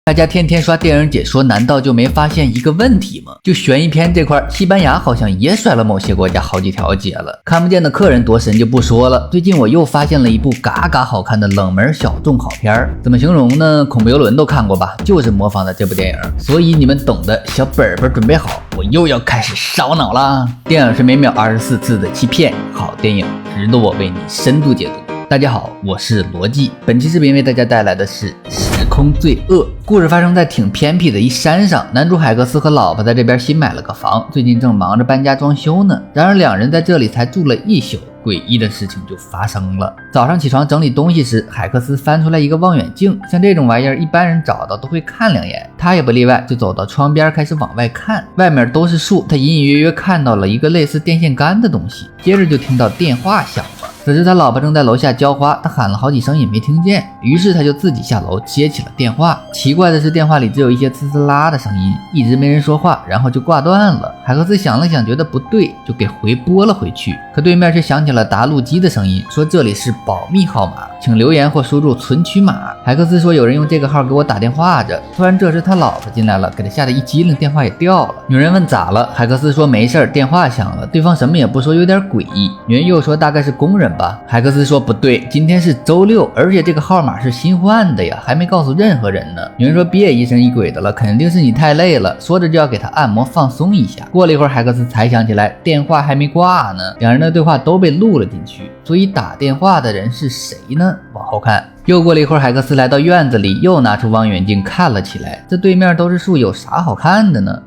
大家天天刷电影解说，难道就没发现一个问题吗？就悬疑片这块，西班牙好像也甩了某些国家好几条街了。看不见的客人多神就不说了，最近我又发现了一部嘎嘎好看的冷门小众好片，怎么形容呢？恐怖游轮都看过吧，就是模仿的这部电影。所以你们懂的，小本本准备好，我又要开始烧脑啦。电影是每秒24次的欺骗，好电影值得我为你深度解读。大家好，我是罗辑，本期视频为大家带来的是时空罪恶。故事发生在挺偏僻的一山上，男主海克斯和老婆在这边新买了个房，最近正忙着搬家装修呢。然而两人在这里才住了一宿，诡异的事情就发生了。早上起床整理东西时，海克斯翻出来一个望远镜，像这种玩意儿一般人找到都会看两眼，他也不例外，就走到窗边开始往外看。外面都是树，他隐隐约约看到了一个类似电线杆的东西，接着就听到电话响了。此时他老婆正在楼下浇花，他喊了好几声也没听见，于是他就自己下楼接起了电话。奇怪的是，电话里只有一些呲呲啦的声音，一直没人说话，然后就挂断了。海克斯想了想觉得不对，就给回拨了回去，可对面却响起了答录机的声音，说这里是保密号码，请留言或输入存取码。海克斯说有人用这个号给我打电话着。突然这时他老婆进来了，给他吓得一激灵，电话也掉了。女人问咋了，海克斯说没事，电话响了。对方什么也不说，有点诡异。女人又说大概是工人吧。海克斯说不对，今天是周六，而且这个号码是新换的呀，还没告诉任何人呢。女人说别疑神疑鬼的了，肯定是你太累了，说着就要给他按摩放松一下。过了一会儿，海克斯才想起来电话还没挂呢，两人的对话都被录了进去，所以打电话的人是谁呢？往后看。又过了一会儿，海克斯来到院子里，又拿出望远镜看了起来。这对面都是树，有啥好看的呢？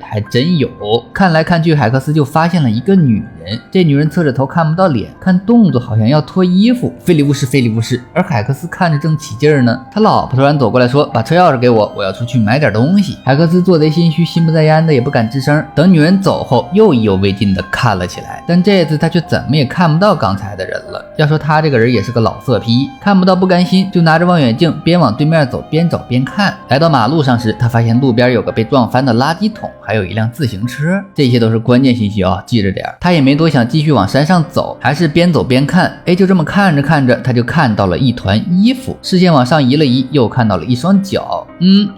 还真有。看来看去，海克斯就发现了一个女人。这女人侧着头，看不到脸，看动作好像要脱衣服。非礼勿视，非礼勿视。而海克斯看着正起劲呢，他老婆突然走过来说：“把车钥匙给我，我要出去买点东西。”海克斯做贼心虚，心不在焉的也不敢吱声。等女人走后，又意犹未尽的看了起来，但这次他却怎么也看不到刚才的人了。要说他这个人也是个老色批，看不到不甘心，就拿着望远镜边往对面走，边找边看。来到马路上时，他发现路边有个被撞翻的垃圾桶，还有一辆自行车，这些都是关键信息啊，记着点。他也没多想，继续往山上走，还是边走边看。就这么看着看着，他就看到了一团衣服，视线往上移了移，又看到了一双脚。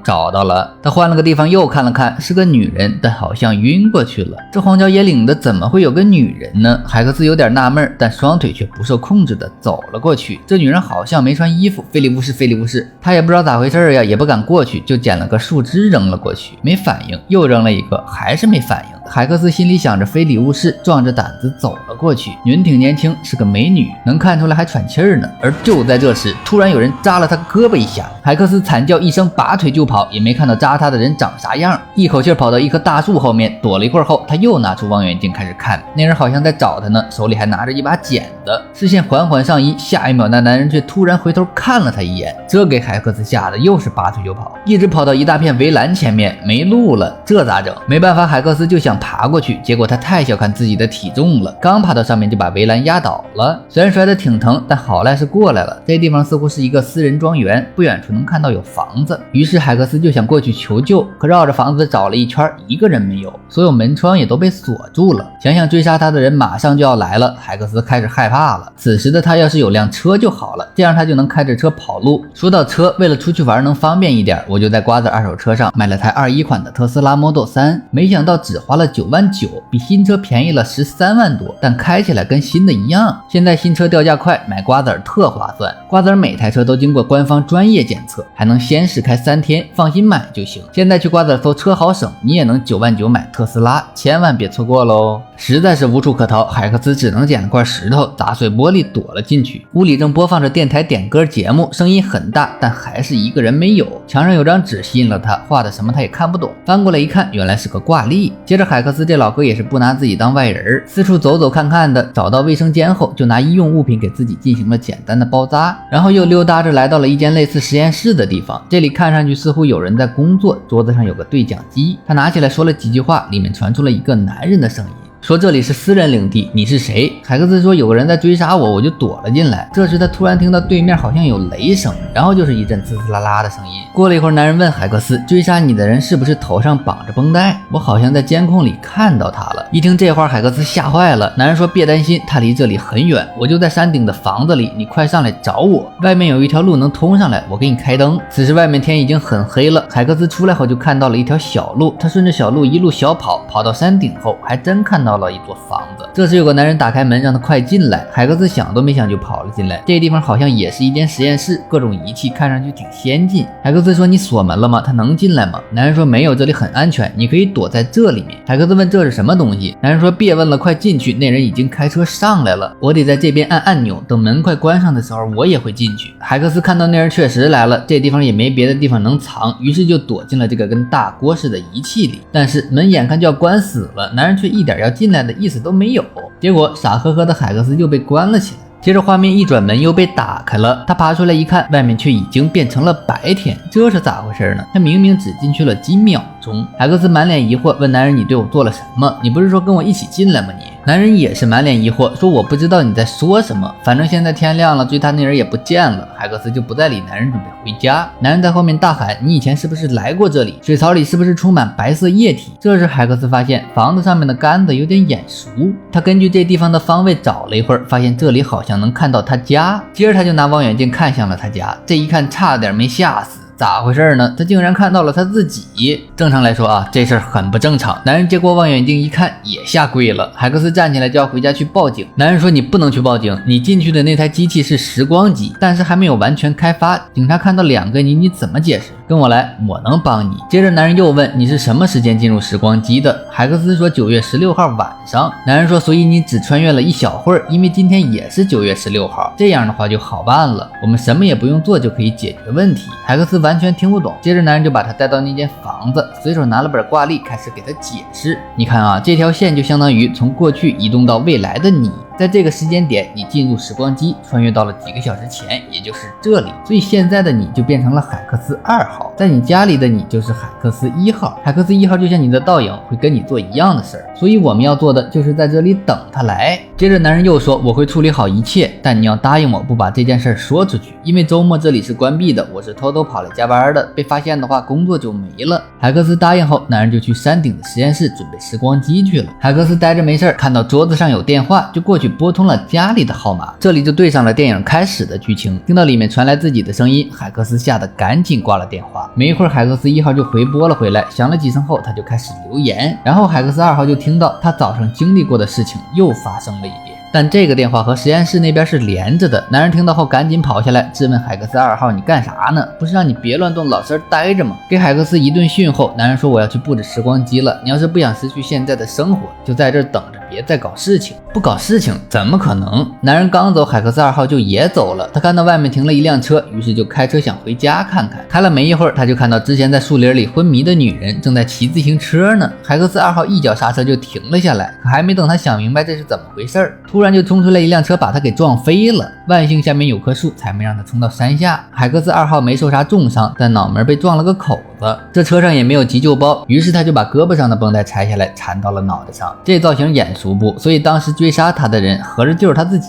找到了。他换了个地方又看了看，是个女人，但好像晕过去了。这荒郊野岭的怎么会有个女人呢？海克斯有点纳闷，但双腿却不受控制的走了过去。这女人好像没穿衣服，非礼勿视，非礼勿视。他也不知道咋回事呀，也不敢过去，就捡了个树枝扔了过去，没反应，又扔了一个，还是没反应。海克斯心里想着非礼勿视，壮着胆子走了过去。女人挺年轻，是个美女，能看出来还喘气儿呢。而就在这时，突然有人扎了他胳膊一下，海克斯惨叫一声，拔腿就跑，也没看到扎他的人长啥样，一口气跑到一棵大树后面躲了一会儿后，他又拿出望远镜开始看，那人好像在找他呢，手里还拿着一把剪子。视线缓缓上移，下一秒那男人却突然回头看了他一眼，这给海克斯吓得又是拔腿就跑，一直跑到一大片围栏前面，没路了，这咋整？没办法，海克斯就想爬过去，结果他太小看自己的体重了，刚爬到上面就把围栏压倒了。虽然摔得挺疼，但好赖是过来了。这地方似乎是一个私人庄园，不远处能看到有房子，于是海克斯就想过去求救，可绕着房子找了一圈，一个人没有，所有门窗也都被锁住了。想想追杀他的人马上就要来了，海克斯开始害怕了。此时的他要是有辆车就好了，这样他就能开着车跑路。说到车，为了出去玩能方便一点，我就在瓜子二手车上买了台21款的特斯拉 Model 3，没想到只花了9万9，比新车便宜了13万多，但开起来跟新的一样。现在新车掉价快，买瓜子儿特划算。瓜子儿每台车都经过官方专业检测，还能先试开3天，放心买就行。现在去瓜子儿搜车好省，你也能9万9买特斯拉，千万别错过喽！实在是无处可逃，海克斯只能捡了块石头砸碎玻璃躲了进去。屋里正播放着电台点歌节目，声音很大，但还是一个人没有。墙上有张纸吸引了他，画的什么他也看不懂，翻过来一看，原来是个挂历。接着海克斯这老哥也是不拿自己当外人，四处走走看看的，找到卫生间后就拿医用物品给自己进行了简单的包扎，然后又溜达着来到了一间类似实验室的地方。这里看上去似乎有人在工作，桌子上有个对讲机，他拿起来说了几句话，里面传出了一个男人的声音。说这里是私人领地，你是谁？海克斯说有个人在追杀我，我就躲了进来。这时他突然听到对面好像有雷声，然后就是一阵滋滋啦啦的声音。过了一会儿，男人问海克斯，追杀你的人是不是头上绑着绷带？我好像在监控里看到他了。一听这话，海克斯吓坏了。男人说别担心，他离这里很远，我就在山顶的房子里，你快上来找我，外面有一条路能通上来，我给你开灯。此时外面天已经很黑了，海克斯出来后就看到了一条小路，他顺着小路一路小跑，跑到山顶后还真看到了一座房子。这时有个男人打开门让他快进来，海克斯想都没想就跑了进来。这地方好像也是一间实验室，各种仪器看上去挺先进。海克斯说你锁门了吗？他能进来吗？男人说没有，这里很安全，你可以躲在这里面。海克斯问这是什么东西？男人说别问了，快进去，那人已经开车上来了，我得在这边按按钮，等门快关上的时候我也会进去。海克斯看到那人确实来了，这地方也没别的地方能藏，于是就躲进了这个跟大锅似的仪器里。但是门眼看就要关死了，男人却一点要进来的意思都没有，结果傻呵呵的海克斯就被关了起来。接着画面一转，门又被打开了，他爬出来一看，外面却已经变成了白天，这是咋回事呢？他明明只进去了几秒钟。海克斯满脸疑惑问男人，你对我做了什么？你不是说跟我一起进来吗你？男人也是满脸疑惑，说我不知道你在说什么，反正现在天亮了，追他那人也不见了。海克斯就不再理男人，准备回家。男人在后面大喊，你以前是不是来过这里？水槽里是不是充满白色液体？这时海克斯发现房子上面的杆子有点眼熟，他根据这地方的方位找了一会儿，发现这里好像能看到他家。接着他就拿望远镜看向了他家，这一看差点没吓死。咋回事呢？他竟然看到了他自己。正常来说啊，这事儿很不正常。男人接过望远镜一看，也下跪了。海克斯站起来就要回家去报警。男人说你不能去报警，你进去的那台机器是时光机，但是还没有完全开发。警察看到两个你怎么解释？跟我来，我能帮你。接着男人又问你是什么时间进入时光机的？海克斯说9月16号晚上。男人说所以你只穿越了一小会儿，因为今天也是9月16号，这样的话就好办了，我们什么也不用做就可以解决问题。海克斯完全听不懂，接着男人就把他带到那间房子，随手拿了本挂历开始给他解释。你看啊，这条线就相当于从过去移动到未来的你，在这个时间点你进入时光机，穿越到了几个小时前，也就是这里，所以现在的你就变成了海克斯2号，在你家里的你就是海克斯1号。海克斯1号就像你的倒影，会跟你做一样的事儿，所以我们要做的就是在这里等他来。接着男人又说我会处理好一切，但你要答应我不把这件事说出去，因为周末这里是关闭的，我是偷偷跑来加班的，被发现的话工作就没了。海克斯答应后，男人就去山顶的实验室准备时光机去了。海克斯待着没事，看到桌子上有电话，就过去拨通了家里的号码，这里就对上了电影开始的剧情。听到里面传来自己的声音，海克斯吓得赶紧挂了电话。没一会儿，海克斯1号就回拨了回来，响了几声后，他就开始留言。然后海克斯2号就听到他早上经历过的事情又发生了一遍。但这个电话和实验室那边是连着的。男人听到后赶紧跑下来质问海克斯2号，你干啥呢？不是让你别乱动，老实待着吗？给海克斯一顿训后，男人说我要去布置时光机了，你要是不想失去现在的生活，就在这儿等着，别再搞事情。不搞事情怎么可能？男人刚走，海克斯2号就也走了。他看到外面停了一辆车，于是就开车想回家看看。开了没一会儿，他就看到之前在树林里昏迷的女人正在骑自行车呢。海克斯2号一脚刹车就停了下来，可还没等他想明白这是怎么回事，突然就冲出来一辆车把他给撞飞了。万幸下面有棵树，才没让他冲到山下。海克斯2号没受啥重伤，但脑门被撞了个口子。这车上也没有急救包，于是他就把胳膊上的绷带拆下来缠到了脑袋上。这造型眼熟不？所以当时追杀他的人合着就是他自己。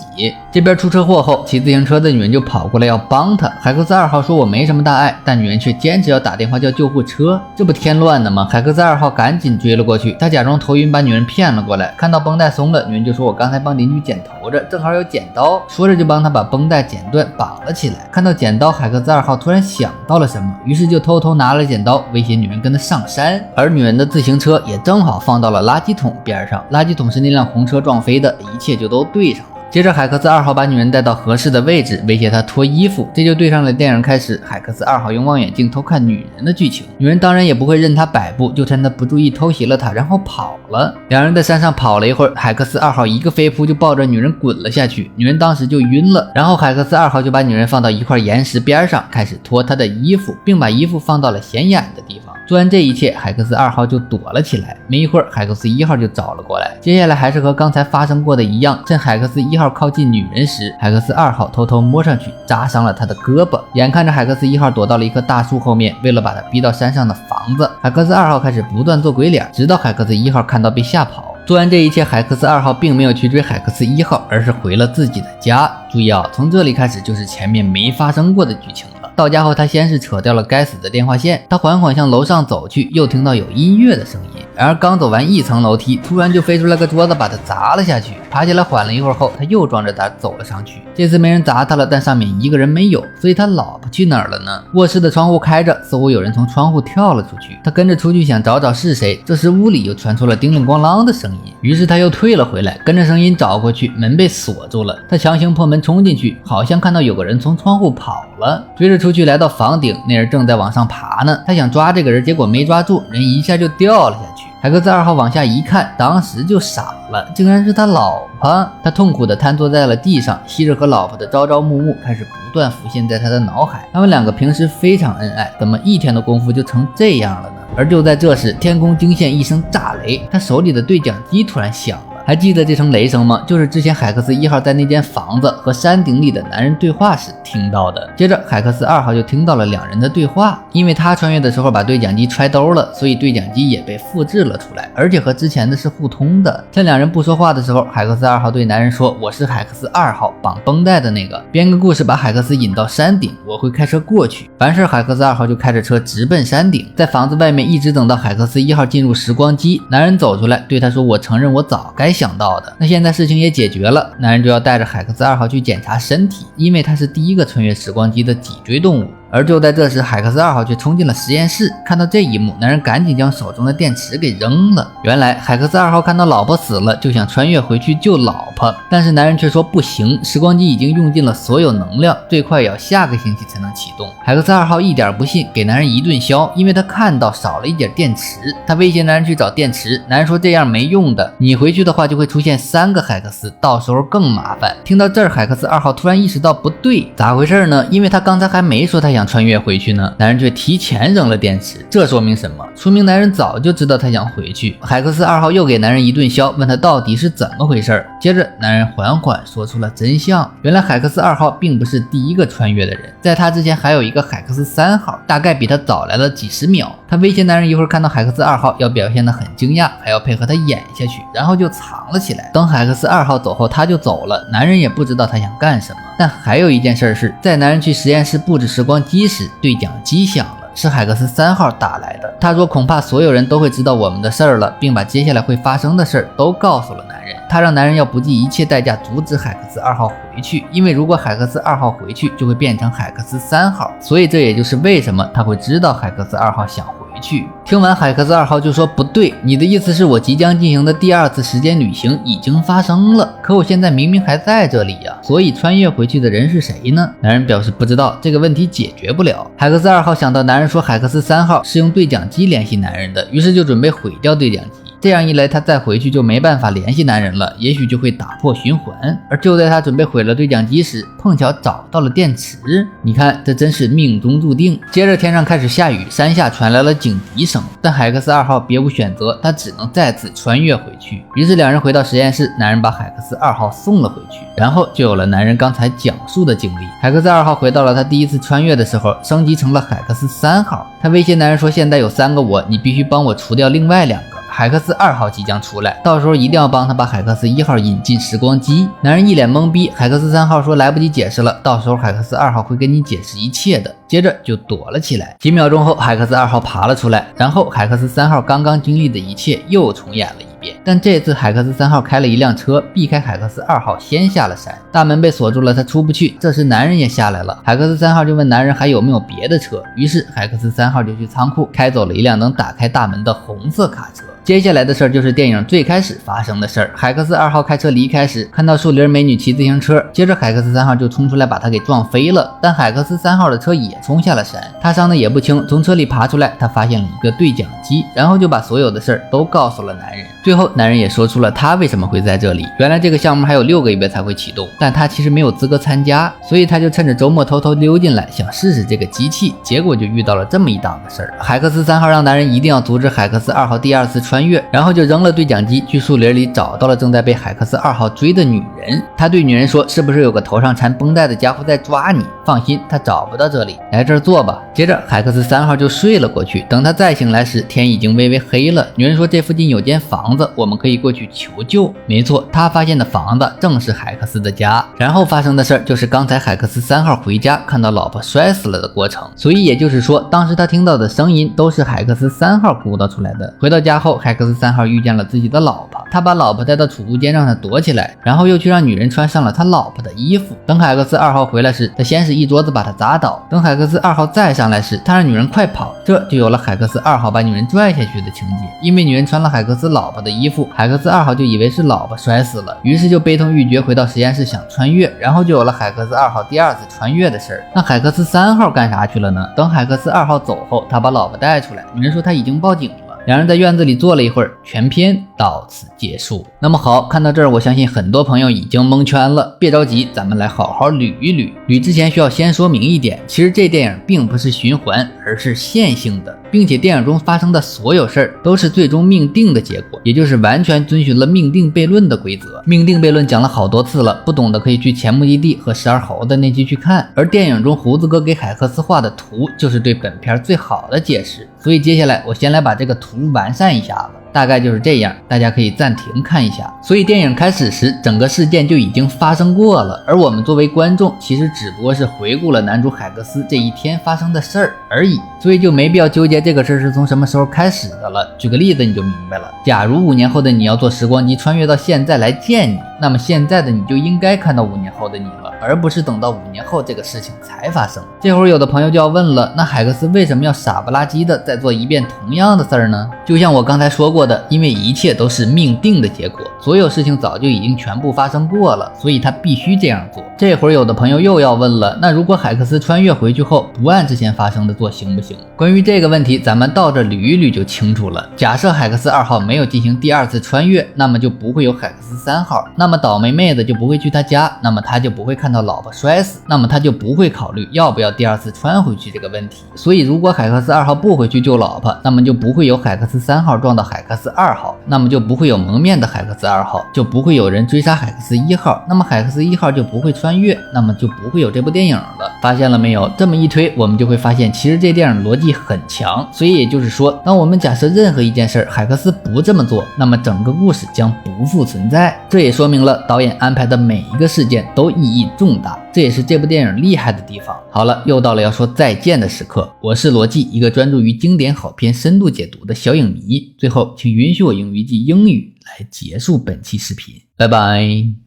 这边出车祸后，骑自行车的女人就跑过来要帮他。海克斯2号说我没什么大碍，但女人却坚持要打电话叫救护车，这不添乱的吗？海克斯2号赶紧追了过去，他假装头晕把女人骗了过来。看到绷带松了，女人就说我刚才帮邻居剪头着，正好有剪刀，说着就帮他把绷带剪断绑了起来。看到剪刀，海克斯2号突然想到了什么，于是就偷偷拿了剪刀威胁女人跟他上山。而女人的自行车也正好放到了垃圾桶边上，垃圾桶是那辆红车撞飞的，一切就都对上了。接着海克斯2号把女人带到合适的位置，威胁她脱衣服，这就对上了电影开始海克斯2号用望远镜偷看女人的剧情。女人当然也不会任他摆布，就趁他不注意偷袭了他，然后跑了。两人在山上跑了一会儿，海克斯2号一个飞扑就抱着女人滚了下去，女人当时就晕了。然后海克斯2号就把女人放到一块岩石边上，开始脱她的衣服，并把衣服放到了显眼的地方。做完这一切，海克斯2号就躲了起来。没一会儿，海克斯1号就找了过来。接下来还是和刚才发生过的一样，趁海克斯1号靠近女人时，海克斯2号偷偷摸上去扎伤了她的胳膊。眼看着海克斯1号躲到了一棵大树后面，为了把他逼到山上的房子，海克斯2号开始不断做鬼脸，直到海克斯1号看到被吓跑。做完这一切，海克斯2号并没有去追海克斯1号，而是回了自己的家。注意啊，从这里开始就是前面没发生过的剧情了。到家后，他先是扯掉了该死的电话线，他缓缓向楼上走去，又听到有音乐的声音。然而刚走完一层楼梯，突然就飞出来个桌子把他砸了下去。爬起来缓了一会儿后，他又装着胆走了上去。这次没人砸他了，但上面一个人没有，所以他老婆去哪儿了呢？卧室的窗户开着，似乎有人从窗户跳了出去。他跟着出去想找找是谁，这时屋里又传出了叮铃咣啷的声音，于是他又退了回来，跟着声音找过去，门被锁住了。他强行破门冲进去，好像看到有个人从窗户跑了，追着出去来到房顶，那人正在往上爬呢。他想抓这个人，结果没抓住，人一下就掉了下去。海克斯2号往下一看，当时就傻了，竟然是他老婆。他痛苦地瘫坐在了地上，昔日和老婆的朝朝暮暮开始不断浮现在他的脑海。他们两个平时非常恩爱，怎么一天的功夫就成这样了呢？而就在这时，天空惊现一声炸雷，他手里的对讲机突然响了。还记得这声雷声吗？就是之前海克斯1号在那间房子和山顶里的男人对话时听到的。接着海克斯2号就听到了两人的对话，因为他穿越的时候把对讲机揣兜了，所以对讲机也被复制了出来，而且和之前的是互通的。趁两人不说话的时候，海克斯2号对男人说：“我是海克斯2号，绑绷带的那个，编个故事把海克斯引到山顶，我会开车过去。”完事海克斯2号就开着车直奔山顶，在房子外面一直等到海克斯1号进入时光机，男人走出来对他说：“我承认我早该想到的。”那现在事情也解决了，男人就要带着海克斯2号去检查身体，因为他是第一个穿越时光机的脊椎动物。而就在这时，海克斯2号却冲进了实验室。看到这一幕，男人赶紧将手中的电池给扔了。原来海克斯2号看到老婆死了，就想穿越回去救老婆，但是男人却说不行，时光机已经用尽了所有能量，最快也要下个星期才能启动。海克斯2号一点不信，给男人一顿削，因为他看到少了一点电池。他威胁男人去找电池，男人说这样没用的，你回去的话就会出现3个海克斯，到时候更麻烦。听到这儿，海克斯2号突然意识到不对，咋回事呢？因为他刚才还没说他想穿越回去呢，男人却提前扔了电池，这说明什么？说明男人早就知道他想回去。海克斯2号又给男人一顿削，问他到底是怎么回事。接着男人缓缓说出了真相，原来海克斯2号并不是第一个穿越的人，在他之前还有一个海克斯3号，大概比他早来了几十秒。他威胁男人一会儿看到海克斯2号要表现得很惊讶，还要配合他演下去，然后就藏了起来。等海克斯2号走后，他就走了，男人也不知道他想干什么。但还有一件事是，在男人去实验室布置时光机时，对讲机响了，是海克斯3号打来的。他说恐怕所有人都会知道我们的事儿了，并把接下来会发生的事儿都告诉了男人。他让男人要不计一切代价阻止海克斯2号回去，因为如果海克斯2号回去，就会变成海克斯3号，所以这也就是为什么他会知道海克斯2号想回去。听完海克斯2号就说不对，你的意思是我即将进行的第2次时间旅行已经发生了，可我现在明明还在这里呀，所以穿越回去的人是谁呢？男人表示不知道，这个问题解决不了。海克斯2号想到男人说海克斯3号是用对讲机联系男人的，于是就准备毁掉对讲机，这样一来他再回去就没办法联系男人了，也许就会打破循环。而就在他准备毁了对讲机时，碰巧找到了电池。你看这真是命中注定。接着天上开始下雨，山下传来了警笛声，但海克斯2号别无选择，他只能再次穿越回去。于是两人回到实验室，男人把海克斯2号送了回去，然后就有了男人刚才讲述的经历。海克斯2号回到了他第一次穿越的时候，升级成了海克斯3号。他威胁男人说现在有3个我，你必须帮我除掉另外2个。海克斯2号即将出来，到时候一定要帮他把海克斯1号引进时光机。男人一脸懵逼，海克斯3号说来不及解释了，到时候海克斯2号会跟你解释一切的。接着就躲了起来。几秒钟后，海克斯2号爬了出来，然后海克斯3号刚刚经历的一切又重演了一遍。但这次海克斯3号开了一辆车，避开海克斯2号，先下了山。大门被锁住了，他出不去。这时男人也下来了，海克斯3号就问男人还有没有别的车。于是海克斯3号就去仓库开走了一辆能打开大门的红色卡车。接下来的事儿就是电影最开始发生的事儿。海克斯2号开车离开时，看到树林美女骑自行车，接着海克斯3号就冲出来把他给撞飞了。但海克斯3号的车也冲下了山，他伤的也不轻。从车里爬出来，他发现了一个对讲机，然后就把所有的事儿都告诉了男人。最后男人也说出了他为什么会在这里。原来这个项目还有6个月才会启动，但他其实没有资格参加，所以他就趁着周末偷偷溜进来，想试试这个机器。结果就遇到了这么一档子事儿。海克斯3号让男人一定要阻止海克斯2号第2次穿越，然后就扔了对讲机，去树林里找到了正在被海克斯2号追的女人。他对女人说，是不是有个头上缠绷带的家伙在抓你？放心，他找不到这里，来这儿坐吧。接着海克斯3号就睡了过去。等他再醒来时，天已经微微黑了。女人说这附近有间房子，我们可以过去求救。没错，他发现的房子正是海克斯的家。然后发生的事儿就是刚才海克斯3号回家看到老婆摔死了的过程。所以也就是说，当时他听到的声音都是海克斯3号鼓捣出来的。回到家后，海克斯3号遇见了自己的老婆，他把老婆带到储物间让她躲起来，然后又去让女人穿上了他老婆的衣服。等海克斯2号回来时，他先是一桌子把他砸倒。等海克斯2号再上来时，他让女人快跑，这就有了海克斯2号把女人拽下去的情节。因为女人穿了海克斯老婆的衣服，海克斯2号就以为是老婆摔死了，于是就悲痛欲绝回到实验室想穿越，然后就有了海克斯2号第二次穿越的事儿。那海克斯3号干啥去了呢？等海克斯2号走后，他把老婆带出来，女人说他已经报警了。两人在院子里坐了一会儿，全片到此结束。那么好，看到这儿，我相信很多朋友已经蒙圈了。别着急，咱们来好好捋一捋。捋之前需要先说明一点，其实这电影并不是循环，而是线性的，并且电影中发生的所有事儿都是最终命定的结果，也就是完全遵循了命定悖论的规则。命定悖论讲了好多次了，不懂的可以去前目的地和12猴的那集去看。而电影中胡子哥给海克斯画的图，就是对本片最好的解释。所以接下来我先来把这个图完善一下子，大概就是这样，大家可以暂停看一下。所以电影开始时，整个事件就已经发生过了，而我们作为观众，其实只不过是回顾了男主海克斯这一天发生的事儿而已，所以就没必要纠结这个事儿是从什么时候开始的了。举个例子你就明白了，假如5年后的你要坐时光机穿越到现在来见你，那么现在的你就应该看到5年后的你了，而不是等到5年后这个事情才发生。这会儿有的朋友就要问了，那海克斯为什么要傻不拉几的再做一遍同样的事儿呢？就像我刚才说过的，因为一切都是命定的结果，所有事情早就已经全部发生过了，所以他必须这样做。这会儿有的朋友又要问了，那如果海克斯穿越回去后不按之前发生的做行不行？关于这个问题，咱们到这捋一捋就清楚了。假设海克斯2号没有进行第二次穿越，那么就不会有海克斯3号，那么倒霉妹子就不会去他家，那么他就不会看到老婆摔死，那么他就不会考虑要不要第二次穿回去这个问题。所以如果海克斯2号不回去救老婆，那么就不会有海克斯3号撞到海克斯2号，那么就不会有蒙面的海克斯2号，就不会有人追杀海克斯1号，那么海克斯1号就不会穿越，那么就不会有这部电影了。发现了没有？这么一推，我们就会发现其实这电影逻辑很强。所以也就是说，当我们假设任何一件事海克斯不这么做，那么整个故事将不复存在。这也说明了导演安排的每一个事件都意义重大，这也是这部电影厉害的地方。好了，又到了要说再见的时刻。我是罗辑，一个专注于经典好片深度解读的小影迷。最后请允许我用一句英语来结束本期视频，拜拜。